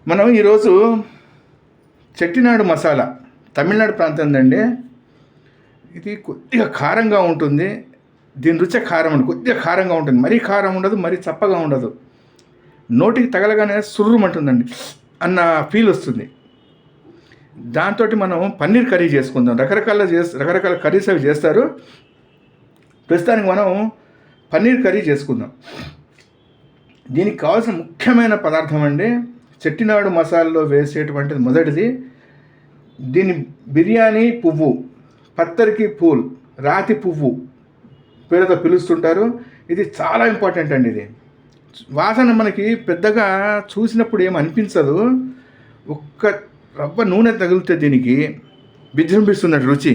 మనం ఈరోజు చెట్టినాడు మసాలా తమిళనాడు ప్రాంతం అండి. ఇది కొద్దిగా కారంగా ఉంటుంది. దీని రుచి కారం అండి, కొద్దిగా కారంగా ఉంటుంది. మరీ కారం ఉండదు, మరీ చప్పగా ఉండదు. నోటికి తగలగానే సుర్రుమంటుందండి అన్న ఫీల్ వస్తుంది. దాంతో మనం పన్నీర్ కర్రీ చేసుకుందాం. రకరకాల కర్రీస్ అవి చేస్తారు. ప్రస్తుతానికి మనం పన్నీర్ కర్రీ చేసుకుందాం. దీనికి కావాల్సిన ముఖ్యమైన పదార్థం అండి, చెట్టినాడు మసాలాలో వేసేటువంటిది మొదటిది. దీన్ని బిర్యానీ పువ్వు, పత్తరికి పూల్, రాతి పువ్వు పేరుతో పిలుస్తుంటారు. ఇది చాలా ఇంపార్టెంట్ అండి. ఇది వాసన మనకి పెద్దగా చూసినప్పుడు ఏం అనిపించదు. ఒక్క రవ్వ నూనె తగిలితే దీనికి విజృంభిస్తున్నట్టు రుచి.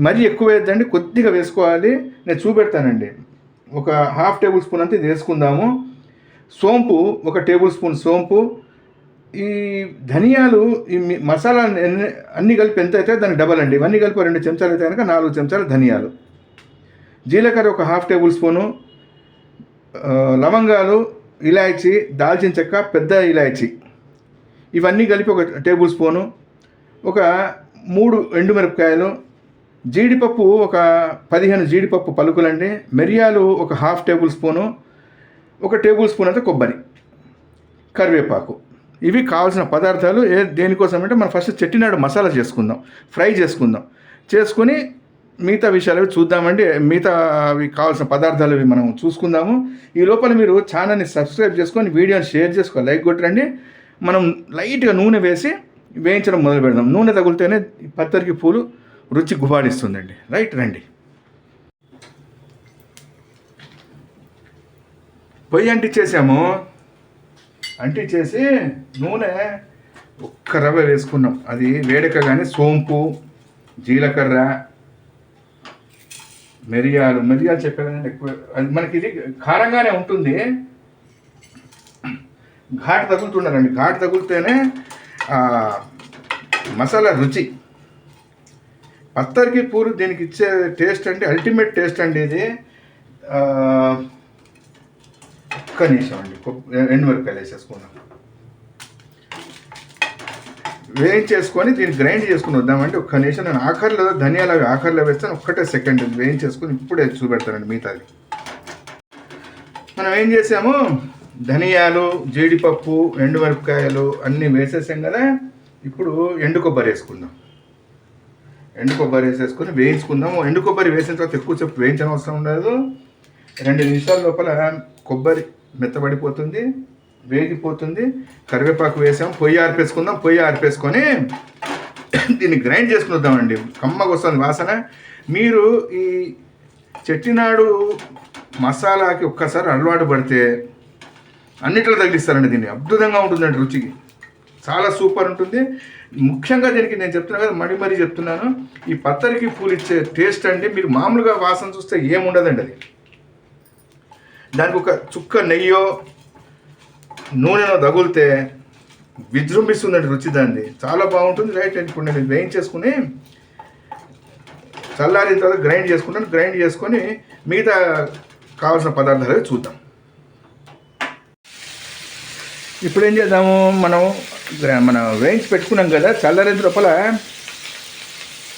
మరీ ఎక్కువ వేద్దండి, కొద్దిగా వేసుకోవాలి. నేను చూపెడతానండి. ఒక ½ టేబుల్ స్పూన్ అంతా ఇది వేసుకుందాము. సోంపు 1 టేబుల్ స్పూన్ సోంపు. ఈ ధనియాలు, ఈ మసాలా అన్నీ కలిపి ఎంత అయితే దానికి డబల్ అండి. ఇవన్నీ కలిపి 2 చెంచాలు అయితే కనుక 4 చెంచాలు ధనియాలు. జీలకర్ర 1 ½ టేబుల్ స్పూను. లవంగాలు, ఇలాయచీ, దాల్చిన చెక్క, పెద్ద ఇలాయచీ, ఇవన్నీ కలిపి 1 టేబుల్ స్పూను. ఒక 3 ఎండుమిరపకాయలు. జీడిపప్పు 15 జీడిపప్పు పలుకులండి. మిరియాలు 1 ½ టేబుల్ స్పూను. 1 టేబుల్ స్పూన్ అంతా కొబ్బరి, కరివేపాకు. ఇవి కావాల్సిన పదార్థాలు. దేనికోసం అంటే మనం ఫస్ట్ చెట్టినాడు మసాలా చేసుకుందాం, ఫ్రై చేసుకొని మిగతా విషయాలు చూద్దామండి. మిగతా అవి కావాల్సిన పదార్థాలు అవి మనం చూసుకుందాము. ఈ లోపల మీరు ఛానల్ని సబ్స్క్రైబ్ చేసుకొని వీడియోని షేర్ చేసుకో, లైక్ కొట్టండి. మనం లైట్గా నూనె వేసి వేయించడం మొదలు పెడదాం. నూనె తగిలితేనే పత్తరికి పూలు రుచి గుబాడిస్తుందండి. రండి. పొయ్యి అంటించేసి నూనె 1 రవ్వ వేసుకున్నాం. అది వేడెక్కగానే సోంపు, జీలకర్ర, మిరియాలు చెప్పానండి. ఎక్కువ అది మనకి ఇది కారంగానే ఉంటుంది. ఘాటు తగులుతుండాలండి. ఘాటు తగిలితేనే మసాలా రుచి. పత్తరికి పూలు దీనికి ఇచ్చే టేస్ట్ అంటే అల్టిమేట్ టేస్ట్ అండి. ఇది ఒక్క నిమిషం అండి. ఎండుమిరపకాయలు వేసేసుకుందాం. వేయించేసుకొని దీన్ని గ్రైండ్ చేసుకుని వద్దామంటే ఒక్క నిమిషం. నేను ఆఖరిలో వేస్తాను. 1 సెకండ్ వేయించేసుకొని ఇప్పుడే చూపెడతానండి మిగతాది. మనం ఏం చేసాము, ధనియాలు, జీడిపప్పు, ఎండుమిరపకాయలు అన్నీ వేసేసాం కదా. ఇప్పుడు ఎండు కొబ్బరి వేసుకుందాం. ఎండు కొబ్బరి వేసేసుకొని వేయించుకుందాము. ఎండు కొబ్బరి వేసిన తర్వాత ఎక్కువసేపు వేయించడం అవసరం ఉండదు. 2 నిమిషాల లోపల కొబ్బరి మెత్తబడిపోతుంది, వేగిపోతుంది. కరివేపాకు వేసాము. పొయ్యి ఆర్పేసుకొని దీన్ని గ్రైండ్ చేసుకుని వద్దామండి. కమ్మగా వస్తుంది వాసన. మీరు ఈ చెట్టినాడు మసాలాకి ఒక్కసారి అలవాటు పడితే అన్నిట్లో తగిలిస్తారండి. దీన్ని అద్భుతంగా ఉంటుందండి. రుచికి చాలా సూపర్ ఉంటుంది. ముఖ్యంగా దీనికి నేను చెప్తున్నా కదా, మరీ చెప్తున్నాను, ఈ పత్తరికి పూలు ఇచ్చే టేస్ట్ అండి. మీరు మామూలుగా వాసన చూస్తే ఏముండదండి. అది దానికి ఒక చుక్క నెయ్యో నూనెలో తగిలితే విజృంభిస్తుందండి రుచి. దాన్ని చాలా బాగుంటుంది. ఇప్పుడు నేను వేయించేసుకుని చల్లారిన తర్వాత గ్రైండ్ చేసుకొని మిగతా కావాల్సిన పదార్థాలు చూద్దాం. ఇప్పుడు ఏం చేద్దాము, మనం వేయించి పెట్టుకున్నాం కదా, చల్లారిన లోపల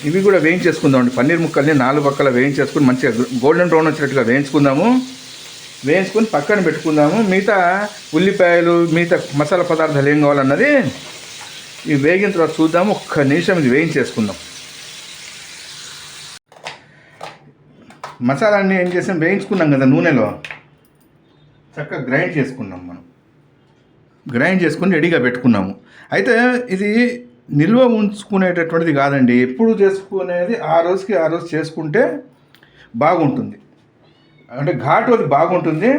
ఇవి కూడా వేయించేసుకుందామండి. పన్నీర్ ముక్కల్ని 4 పక్కల వేయించేసుకుని మంచిగా గోల్డెన్ బ్రౌన్ వచ్చినట్టుగా వేయించుకొని పక్కన పెట్టుకుందాము. మిగతా ఉల్లిపాయలు, మిగతా మసాలా పదార్థాలు ఏం కావాలన్నది ఇవి వేగిన తర్వాత చూద్దాము. 1 నిమిషం ఇది వేయించేసుకుందాం. మసాలాన్ని ఏం చేసాం, వేయించుకున్నాం కదా నూనెలో, చక్కగా గ్రైండ్ చేసుకుని రెడీగా పెట్టుకున్నాము. అయితే ఇది నిల్వ ఉంచుకునేటటువంటిది కాదండి. ఎప్పుడు చేసుకునేది ఆ రోజు చేసుకుంటే బాగుంటుంది. అంటే ఘాటు అది బాగుంటుంది.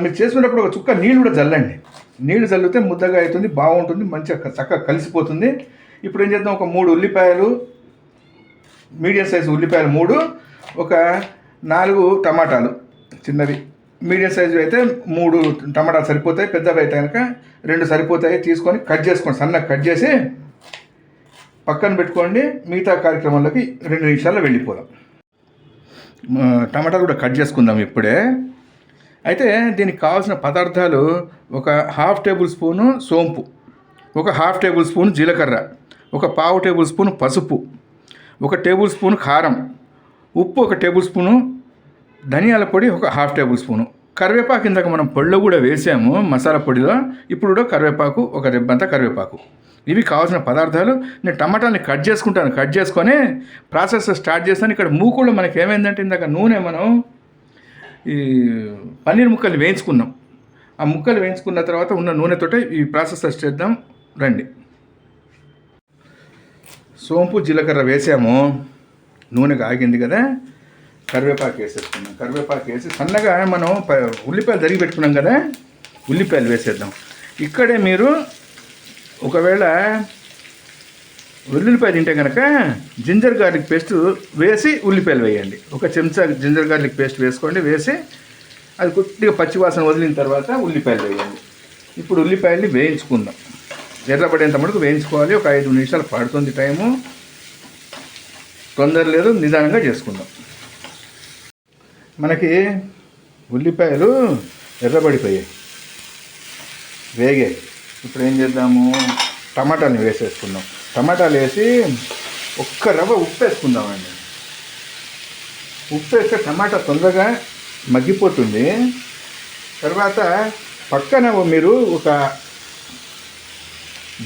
మీరు చేసుకునేటప్పుడు ఒక చుక్క నీళ్ళు కూడా చల్లండి. నీళ్ళు చల్లితే ముద్దగా అవుతుంది, బాగుంటుంది, మంచిగా చక్కగా కలిసిపోతుంది. ఇప్పుడు ఏం చేద్దాం, ఒక 3 ఉల్లిపాయలు, మీడియం సైజు ఉల్లిపాయలు 3, ఒక 4 టమాటాలు చిన్నవి. మీడియం సైజు అయితే 3 టమాటాలు సరిపోతాయి. పెద్దవి అయితే కనుక 2 సరిపోతాయి. తీసుకొని సన్నగా కట్ చేసి పక్కన పెట్టుకోండి. మిగతా కార్యక్రమాల్లోకి 2 నిమిషాల్లో వెళ్ళిపోదాం. టమాటాలు కూడా కట్ చేసుకుందాం ఇప్పుడే. అయితే దీనికి కావాల్సిన పదార్థాలు ఒక 1/2 టేబుల్ స్పూను సోంపు, ఒక 1/2 టేబుల్ స్పూన్ జీలకర్ర, ఒక 1/4 టేబుల్ స్పూన్ పసుపు, ఒక టేబుల్ స్పూన్ కారం, ఉప్పు 1 టేబుల్ స్పూను, ధనియాల పొడి ఒక 1/2 టేబుల్ స్పూను, కరివేపాకు ఇందాక మనం పొడిలో కూడా వేసాము మసాలా పొడిలో, ఇప్పుడు కూడా కరివేపాకు ఒక రెబ్బంతా కరివేపాకు. ఇవి కావాల్సిన పదార్థాలు. నేను టమాటాలని కట్ చేసుకుంటాను, కట్ చేసుకొని ప్రాసెస్ స్టార్ట్ చేస్తాను. ఇక్కడ మూకుళ్ళు మనకి ఏమైందంటే ఇందాక నూనె మనం ఈ పన్నీర్ ముక్కలు వేయించుకున్నాం. ఆ ముక్కలు వేయించుకున్న తర్వాత ఉన్న నూనెతోటే ఈ ప్రాసెస్ చేద్దాం రండి. సోంపు జీలకర్ర వేసాము, నూనె ఆగింది కదా, కరివేపాకు వేసేసుకున్నాం. కరివేపాకు వేసి సన్నగా మనం ఉల్లిపాయలు తరిగి పెట్టుకున్నాం కదా, ఉల్లిపాయలు వేసేద్దాం. ఇక్కడే మీరు ఒకవేళ వెల్లుల్లిపాయ తింటే కనుక జింజర్ గార్లిక్ పేస్ట్ వేసి ఉల్లిపాయలు వేయండి. 1 చెంచా జింజర్ గార్లిక్ పేస్ట్ వేసుకోండి, వేసి అది కొద్దిగా పచ్చివాసన వదిలిన తర్వాత ఉల్లిపాయలు వేయండి. ఇప్పుడు ఉల్లిపాయల్ని వేయించుకుందాం, ఎర్రబడేంత మటుకు వేయించుకోవాలి. ఒక 5 నిమిషాలు పడుతుంది టైము, తొందర లేదు, నిదానంగా చేసుకుందాం. మనకి ఉల్లిపాయలు ఎర్రబడిపోయాయి, వేగాయి. ఇప్పుడు ఏం చేద్దాము, టమాటాలు వేసేసుకుందాం. టమాటాలు వేసి ఒక్క రవ్వ ఉప్పు వేసుకుందామండి. ఉప్పు వేస్తే టమాటా తొందరగా మగ్గిపోతుంది. తర్వాత పక్కన మీరు ఒక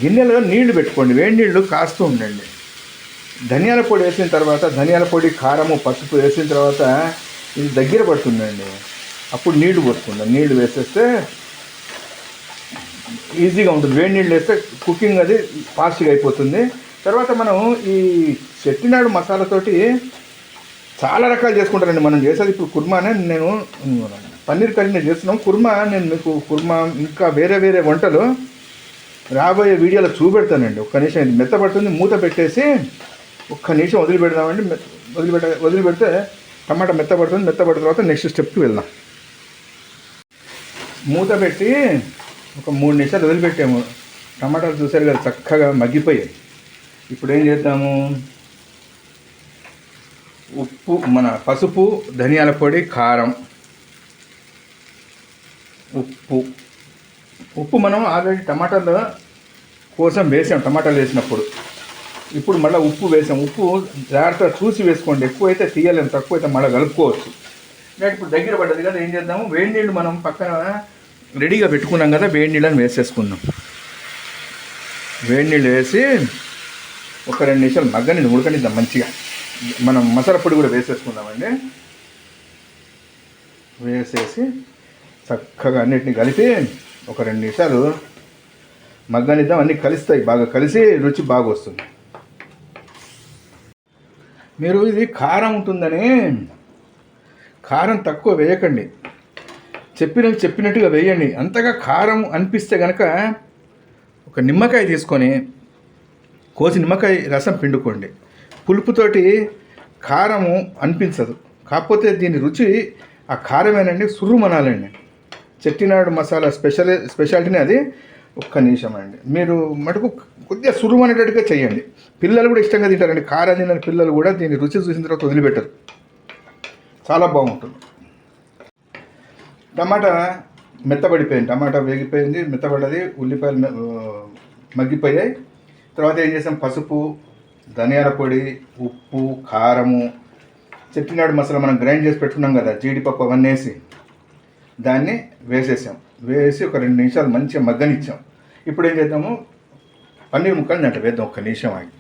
గిన్నెలో నీళ్లు పెట్టుకోండి, వేడి నీళ్ళు కాస్తూ ఉండండి. ధనియాల పొడి వేసిన తర్వాత, ధనియాల పొడి, కారము, పసుపు వేసిన తర్వాత ఇది దగ్గర పడుతుందండి. అప్పుడు నీళ్లు పోసుకుందాం. నీళ్లు వేసేస్తే ఈజీగా ఉంటుంది. వేడి నీళ్ళు వేస్తే కుకింగ్ అది ఫాస్ట్గా అయిపోతుంది. తర్వాత మనం ఈ చెట్టినాడు మసాలాతోటి చాలా రకాలు చేసుకుంటారండి. మనం చేసేది ఇప్పుడు కుర్మానే, నేను పన్నీర్ కర్రీ చేస్తున్నాం. కుర్మా నేను మీకు కుర్మా ఇంకా వేరే వేరే వంటలు రాబోయే వీడియోలో చూపెడతానండి. 1 నిమిషం ఇది మెత్తపడుతుంది, మూత పెట్టేసి 1 నిమిషం వదిలిపెడదామండి. వదిలిపెడితే టమాటా మెత్తపడుతుంది. మెత్తపడిన తర్వాత నెక్స్ట్ స్టెప్కి వెళ్దాం. మూత పెట్టి ఒక 3 నిమిషాలు వదిలిపెట్టాము. టమాటాలు చూసారు కదా, చక్కగా మగ్గిపోయాయి. ఇప్పుడు ఏం చేద్దాము, ఉప్పు, మన పసుపు, ధనియాల పొడి, కారం, ఉప్పు మనం ఆల్రెడీ టమాటాల కోసం వేసాం. టమాటాలు వేసినప్పుడు ఇప్పుడు మళ్ళీ ఉప్పు వేసాం. ఉప్పు జాగ్రత్తగా చూసి వేసుకోండి, ఎక్కువైతే తీయలేము, తక్కువైతే మళ్ళీ కలుపుకోవచ్చు. ఇప్పుడు దగ్గర పడ్డది కదా, ఏం చేద్దాము, వేడి నీళ్ళు మనం పక్కన రెడీగా పెట్టుకున్నాం కదా, వేడి నీళ్ళని వేసేసుకుందాం. వేడి నీళ్ళు వేసి ఒక 2 నిమిషాలు మగ్గని ఉడకనిద్దాం మంచిగా. మనం మసాలా పొడి కూడా వేసేసుకుందామండి. వేసేసి చక్కగా అన్నిటిని కలిపి ఒక 2 నిమిషాలు మగ్గనిద్దాం. అన్నీ కలుస్తాయి, బాగా కలిసి రుచి బాగా వస్తుంది. మీరు ఇది కారం ఉంటుందని కారం తక్కువ వేయకండి, చెప్పినట్టుగా వేయండి. అంతగా కారం అనిపిస్తే కనుక ఒక నిమ్మకాయ తీసుకొని కోసి నిమ్మకాయ రసం పిండుకోండి. పులుపుతోటి కారము అనిపించదు, కాకపోతే దీని రుచి ఆ కారమేనండి, సుర్రుమనాలండి. చెట్టినాడు మసాలా స్పెషాలిటీనే అది. 1 నిమిషం అండి, మీరు మటుకు కొద్దిగా సుర్రుమనేటట్టుగా చేయండి. పిల్లలు కూడా ఇష్టంగా తింటారండి. కారం తినని పిల్లలు కూడా దీని రుచి చూసిన తర్వాత వదిలిపెట్టరు, చాలా బాగుంటుంది. టమాటా మెత్తబడిపోయింది, టమాటా వేగిపోయింది, మెత్తబడ్డది, ఉల్లిపాయలు మగ్గిపోయాయి. తర్వాత ఏం చేసాం, పసుపు, ధనియాల పొడి, ఉప్పు, కారము, చెట్టినాడు మసాలా మనం గ్రైండ్ చేసి పెట్టుకున్నాం కదా, జీడిపప్పు అవన్నీ వేసి దాన్ని వేసేసాం. వేసి ఒక 2 నిమిషాలు మంచిగా మగ్గనిచ్చాం. ఇప్పుడు ఏం చేద్దాము, పన్నీర్ ముక్కలు దాంట్లో వేద్దాం. 1 నిమిషం ఆగి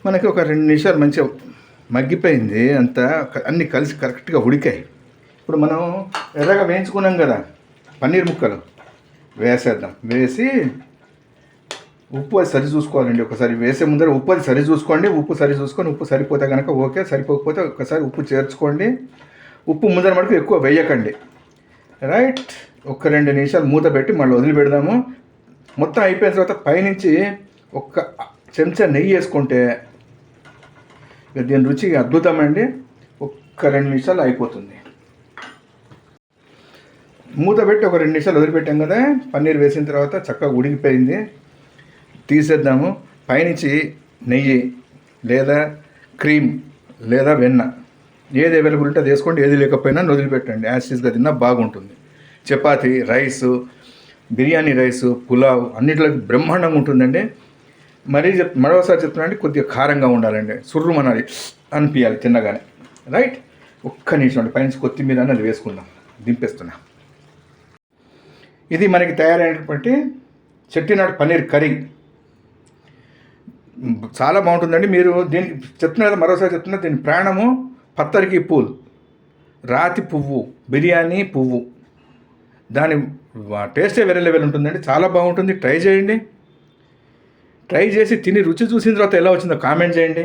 మనకి ఒక 2 నిమిషాలు మంచిగా మగ్గిపోయింది, అంతా అన్నీ కలిసి కరెక్ట్గా ఉడికాయి. ఇప్పుడు మనం ఎర్రగా వేయించుకున్నాం కదా పన్నీర్ ముక్కలు వేసేద్దాం. వేసి ఉప్పు అది సరి చూసుకోవాలండి. ఒకసారి వేసే ముందర ఉప్పు అది సరి చూసుకోండి. ఉప్పు సరి చూసుకొని, ఉప్పు సరిపోతే కనుక ఓకే, సరిపోకపోతే ఒకసారి ఉప్పు చేర్చుకోండి. ఉప్పు ముందర మటుకు ఎక్కువ వేయకండి, రైట్. ఒక 2 నిమిషాలు మూత పెట్టి మళ్ళీ వదిలిపెడదాము. మొత్తం అయిపోయిన తర్వాత పైనుంచి 1 చెంచా నెయ్యి వేసుకుంటే దీని రుచి అద్భుతమండి. 1 2 నిమిషాలు అయిపోతుంది. మూత పెట్టి ఒక 2 నిమిషాలు వదిలిపెట్టాం కదా, పన్నీర్ వేసిన తర్వాత చక్కగా ఉడికిపోయింది. తీసేద్దాము. పైనుంచి నెయ్యి లేదా క్రీమ్ లేదా వెన్న ఏది అవైలబుల్ ఉంటే అది వేసుకోండి, ఏది లేకపోయినా వదిలిపెట్టండి, యాసిడ్స్గా తిన్నా బాగుంటుంది. చపాతీ, రైసు, బిర్యానీ రైసు, పులావ్ అన్నిటిలోకి బ్రహ్మాండంగా ఉంటుందండి. మరోసారి చెప్తున్నానండి, కొద్దిగా కారంగా ఉండాలండి, సుర్రుమనాలి అనిపించాలి తిన్నగానే. రైట్, ఒక్క నిమిషం అండి, పైన కొత్తిమీర అనేది వేసుకుందాం. దింపేస్తున్నా. ఇది మనకి తయారైనటువంటి చెట్టినాడు పన్నీర్ కర్రీ. చాలా బాగుంటుందండి. మీరు దీనికి చెప్తున్నా కదా, మరోసారి చెప్తున్నా, దీని ప్రాణము పత్తరికి పూలు, రాతి పువ్వు, బిర్యానీ పువ్వు. దాని టేస్టే వేరే లెవెల్ ఉంటుందండి. చాలా బాగుంటుంది. ట్రై చేయండి. ట్రై చేసి తిని రుచి చూసిన తర్వాత ఎలా వచ్చిందో కామెంట్ చేయండి.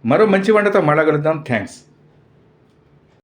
మరో మంచి వంటతో మళ్ళా కలుద్దాం. థ్యాంక్స్.